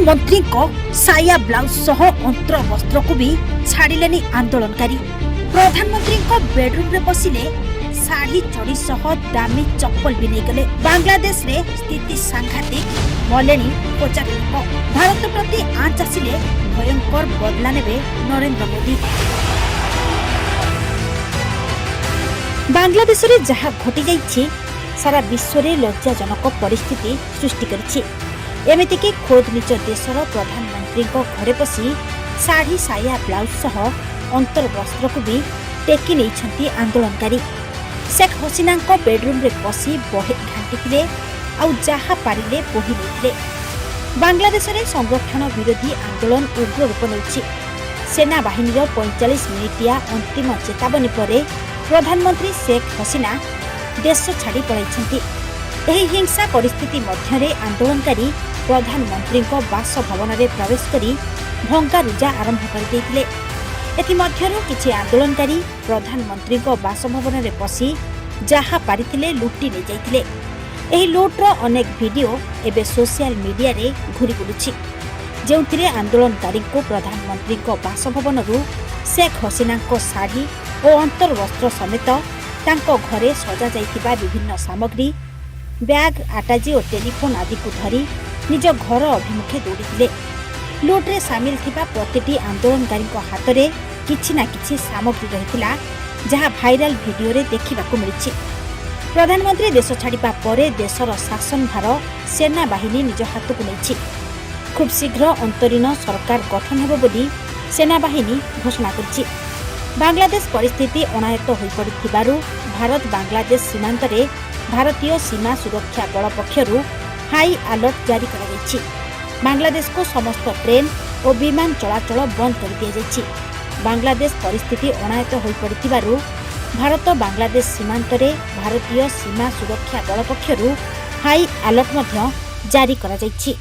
प्रधानमंत्री को साया ब्लाउज सह अंतर वस्त्र को भी छाड़िलेनी आंदोलनकारी। प्रधानमंत्री को बेडरूम रे बसिले साड़ी चढ़ी सह दामी चप्पल भी नहीं गले। बांग्लादेश रे स्थिति सांघातिक मलेनी पचार लोक। भारत प्रति आँच आसिले भयंकर बदला नेबे नरेंद्र मोदी। बांग्लादेश रे जहाँ घटी जाइछि सारा विश्व रे लज्जाजनक परिस्थिति सृष्टि करिछि। एमितिकी खोद निज देशर प्रधानमंत्री घरे पशि साड़ी साया ब्लाउज सह अंतर वस्त्र को भी टेकी नहीं आंदोलनकारी। शेख हसीना बेडरूम रे पशि बहे घांटी आउ जहा पारिले बोही नहीं। बांग्लादेश रे संरक्षण विरोधी आंदोलन उग्र रूप नेछि। सेना बाहिनी 45 मिनिटिया अंतिम चेतावनी पर प्रधानमंत्री शेख हसीना देश छाड़ी पलाइछन्ति। एही हिंसा परिस्थिति मध्यरे आंदोलनकारी प्रधानमंत्री बासभवन में प्रवेश करी भंगारुजा आरंभ कर देथिले। एथिमध्यरु किछि आंदोलनकारी प्रधानमंत्री बासभवन में पशि जहा पारिथिले लुटी नै जाइथिले। एही लुट्र अनेक वीडियो एबे सोशल मीडिया रे घुरी बुलुछि, जेउथिरे आंदोलनकारी प्रधानमंत्री बासभवन शेख हसीना साड़ी और अंतर वस्त्र समेत तांको घरे सजा जाइथिबा विभिन्न सामग्री बैग आटाजी और टेलीफोन आदि को धरी निज घर अभिमुखे दौड़िथिले। लुट्रे सामिल थिबा प्रतिटी आंदोलनकारी हाथ में किछि ना किछि सामग्री रहिथिला, जहाँ भाइराल वीडियो रे देखिबाकू मिलिछि। प्रधानमंत्री देश छाड़िबा परे देशर शासन भार सेना बाहिनी निज हाथकू नेछि। खूब शीघ्र अंतरीण सरकार गठन हेबो बोली सेना बाहिनी घोषणा करिछि। बांग्लादेश परिस्थिति अनायत्त होई पड़िथिबारु भारत बांग्लादेश सीमांत रे भारतीय सीमा सुरक्षा बल पक्षरु हाई अलर्ट जारी करा जायछि। बांग्लादेश को समस्त ट्रेन और विमान चलाचल बंद कर दिया जायछि। बांग्लादेश परिस्थिति अनायत्त होई पड़िथिबारु भारत बांग्लादेश सीमांत रे भारतीय सीमा सुरक्षा बल पक्षरु हाई अलर्ट मध्य जारी करा जायछि।